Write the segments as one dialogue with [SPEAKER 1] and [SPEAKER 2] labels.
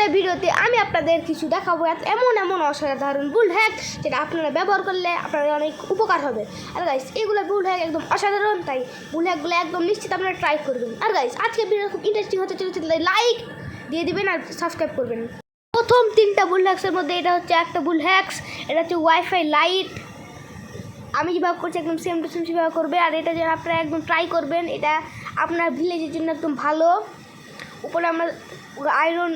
[SPEAKER 1] আজকের ভিডিওতে আমি আপনাদের কিছু দেখাবো এমন এমন অসাধারণ বুল হ্যাক যেটা আপনারা ব্যবহার করলে আপনাদের অনেক উপকার হবে। আর গাইস এগুলো বুল হ্যাক একদম অসাধারণ, তাই বুল হ্যাকগুলো একদম নিশ্চিত আপনারা ট্রাই করবেন। আর গাইস আজকের ভিডিও খুব ইন্টারেস্টিং হতে চলেছে, লাইক দিয়ে দিবেন আর সাবস্ক্রাইব করবেন। প্রথম 3টা বুল হ্যাক্সের মধ্যে এটা হচ্ছে একটা বুল হ্যাক্স, এটা হচ্ছে ওয়াইফাই লাইট। আমি যেভাবে করছি একদম সেম টু সেম সেভাবে করবে, আর এটা যেন আপনারা একদম ট্রাই করবেন। এটা আপনার ভিলেজের জন্য একদম ভালো। উপরে আমরা আয়রন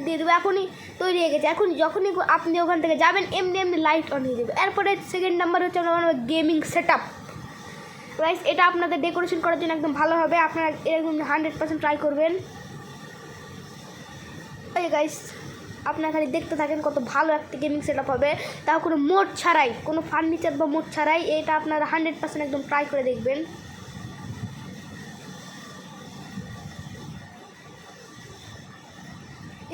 [SPEAKER 1] দিয়ে দেবো, এখনই তৈরি হয়ে গেছে। এখন যখনই আপনি ওখান থেকে যাবেন এমনি এমনি লাইট অন হয়ে যাবে। এরপরে সেকেন্ড নাম্বার হচ্ছে আমার গেমিং সেট আপ। গাইস এটা আপনাদের ডেকোরেশন করার জন্য একদম ভালো হবে, আপনারা এরকম 100% ট্রাই করবেন। এই গাইস আপনারা খালি দেখতে থাকেন কত ভালো একটা গেমিং সেট আপ হবে, তাও কোনো মোড ছাড়াই, কোনো ফার্নিচার বা মোড ছাড়াই। এটা আপনারা 100% একদম ট্রাই করে দেখবেন।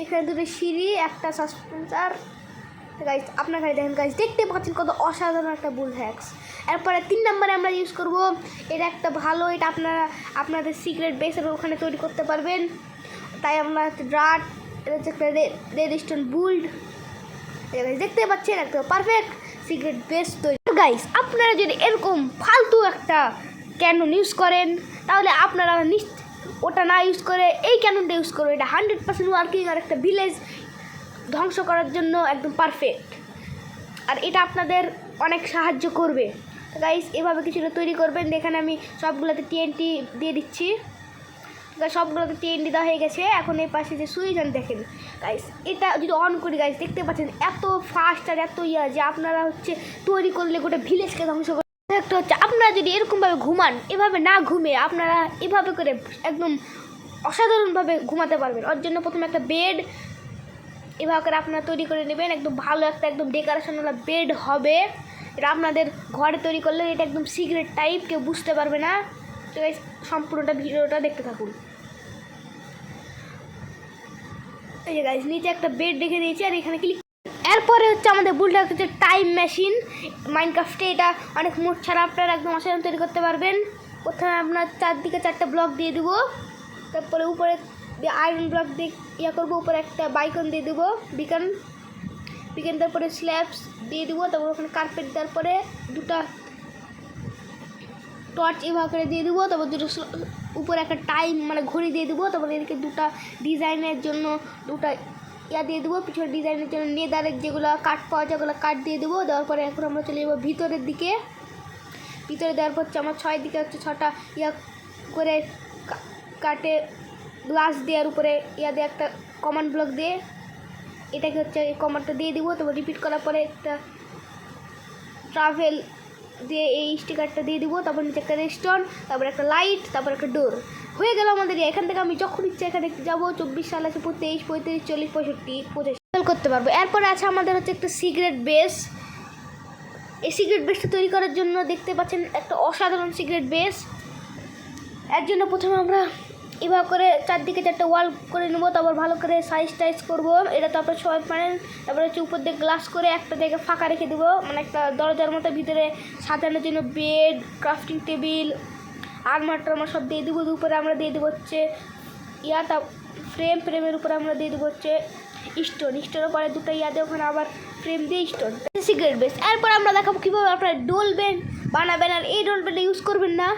[SPEAKER 1] এখানে দুটো সিঁড়ি, একটা সাসপেন্সার। গাইস আপনার খালি দেখেন, গাইস দেখতে পাচ্ছেন কত অসাধারণ একটা বুল হ্যাক্স। এরপরে 3 নম্বরে আমরা ইউজ করব, এটা একটা ভালো, এটা আপনারা আপনাদের সিক্রেট বেসের ওখানে তৈরি করতে পারবেন। তাই আমরা হচ্ছে ড্রাট, এটা হচ্ছে একটা রেড স্টোন বুল্ড। গাইস দেখতে পাচ্ছেন একটা পারফেক্ট সিক্রেট বেস তৈরি। গাইস আপনারা যদি এরকম ফালতু একটা ক্যানন ইউজ করেন তাহলে আপনারা ওটা না ইউজ করে এই ক্যাননটা ইউজ করবে। এটা 100% ওয়ার্কিং আর একটা ভিলেজ ধ্বংস করার জন্য একদম পারফেক্ট, আর এটা আপনাদের অনেক সাহায্য করবে। গাইস এভাবে কিছুটা তৈরি করবেন। এখানে আমি সবগুলোতে TNT দিয়ে দিচ্ছি। সবগুলোতে TNT দেওয়া হয়ে গেছে। এখন এই পাশে যে সুইচ অন দেখেন গাইস, এটা যদি অন করি গাইস দেখতে পাচ্ছেন এত ফাস্ট আর এত যে আপনারা হচ্ছে তৈরি করলে গোটা ভিলেজকে ধ্বংস করে। একটা হচ্ছে আপনারা যদি এরকমভাবে ঘুমান, এভাবে না ঘুমিয়ে আপনারা এভাবে করে একদম অসাধারণভাবে ঘুমাতে পারবেন। ওর জন্য প্রথমে একটা বেড এভাবে করে আপনারা তৈরি করে নেবেন। একদম ভালো একটা একদম ডেকোরেশনওয়ালা বেড হবে। এটা আপনাদের ঘরে তৈরি করলে এটা একদম সিক্রেট টাইপ, কেউ বুঝতে পারবে না। তো সম্পূর্ণটা ভিডিওটা দেখতে থাকুন। এই যে গাইস নিচে একটা বেড রেখে দিয়েছি, আর এখানে ক্লিক। এরপরে হচ্ছে আমাদের বুলটা হচ্ছে টাইম মেশিন। মাইনক্রাফটে এটা অনেক মোড ছাড়া আপনারা একদম অসাধারণ তৈরি করতে পারবেন। প্রথমে আপনার চারদিকে 4টা ব্লক দিয়ে দেবো, তারপরে উপরে আয়রন ব্লক দিয়ে ইয়া করবো, উপরে একটা বাইকন দিয়ে দেবো, বিকন, তারপরে স্ল্যাবস দিয়ে দেবো, তারপর ওখানে কার্পেট দেওয়ার পরে 2টা টর্চ এভাবে করে দিয়ে দেবো, তারপর 2টো উপরে একটা টাইম মানে ঘড়ি দিয়ে দেবো, তারপরে এদিকে 2টা ডিজাইনের জন্য 2টা ইয়া দিয়ে দেবো, পিছনে ডিজাইনের জন্য নেদারের যেগুলো কাঠ পাওয়া যায় ওগুলো কাঠ দিয়ে দেবো। দেওয়ার পরে এখন আমরা চলে যাবো ভিতরের দিকে। ভিতরে দেওয়ার পর হচ্ছে আমার 6 দিকে হচ্ছে 6টা ইয়া করে কাটে গ্লাস দেওয়ার উপরে ইয়া দিয়ে একটা কমান্ড ব্লক দিয়ে এটাকে হচ্ছে এই কমান্ডটা দিয়ে দিব। তারপর রিপিট করার পরে একটা ট্রাভেল দিয়ে এই স্টিকারটা দিয়ে দিব, তারপর নিচে একটা রেস্টুরেন্ট, তারপর একটা লাইট, তারপর একটা ডোর হয়ে গেল আমাদের। এখান থেকে আমি যখন ইচ্ছে এখানে যাবো। 24 সাল আছে, 23, 35, 40, 65, 25 করতে পারবো। এরপরে আছে আমাদের হচ্ছে একটা সিক্রেট বেস। এই সিক্রেট বেসটা তৈরি করার জন্য দেখতে পাচ্ছেন একটা অসাধারণ সিক্রেট বেস। এর জন্য প্রথমে আমরা এভাবে করে চারদিকে 4টা ওয়াল করে নেবো, তারপর ভালো করে সাইজ করবো। এটা তো আপনার সবাই পারেন। তারপরে হচ্ছে উপর দিয়ে গ্লাস করে একটা জায়গায় ফাঁকা রেখে দেবো, মানে একটা দরজার মতো। ভিতরে সাজানোর জন্য বেড, ক্রাফটিং টেবিল, আর্মার সব দিয়ে দেবো। উপরে আমরা দিয়ে দেবো হচ্ছে ইয়াটা ফ্রেমের উপরে আমরা দিয়ে দেবো হচ্ছে স্টোনের পরে 2টা ইয়া দিয়ে ওখানে আবার ফ্রেম দিয়ে স্টোন। Secret base. এরপর আমরা দেখাবো কীভাবে আপনারা ডোলবেন বানাবেন, আর এই ডোলবেনটা ইউজ করবেন না।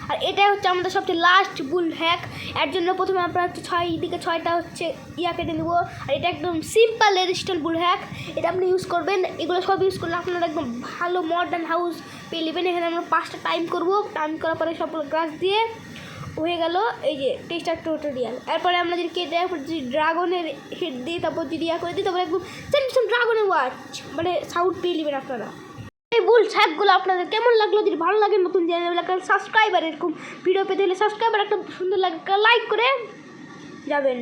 [SPEAKER 1] আর এটা হচ্ছে আমাদের সবচেয়ে লাস্ট বুল হ্যাক। এর জন্য প্রথমে আপনারা হচ্ছে 6টা হচ্ছে ইয়া কেটে নেবো। আর এটা একদম সিম্পল রেজিস্টাল বুল হ্যাক, এটা আপনি ইউজ করবেন। এগুলো সব ইউজ করলে আপনারা একদম ভালো মডার্ন হাউস পেয়ে নেবেন। এখানে আমরা 5টা টাইম করবো, টাইম করার পরে সবগুলো গ্লাস দিয়ে হয়ে গেল এই যে টেস্টার টিউটোরিয়াল। এরপরে আমরা যদি কেটে যদি ড্রাগনের হেড দিই, তারপর যদি ইয়া করে দিই, তারপরে একদম ড্রাগনের ওয়াচ মানে সাউন্ড পেয়ে নেবেন আপনারা। এই বুল হ্যাকগুলো আপনাদের কেমন লাগলো? যদি ভালো লাগে নতুন চ্যানেল একটা সাবস্ক্রাইবার, এরকম ভিডিও পেতে হলে সাবস্ক্রাইবার একটা সুন্দর লাগে লাইক করে যাবেন।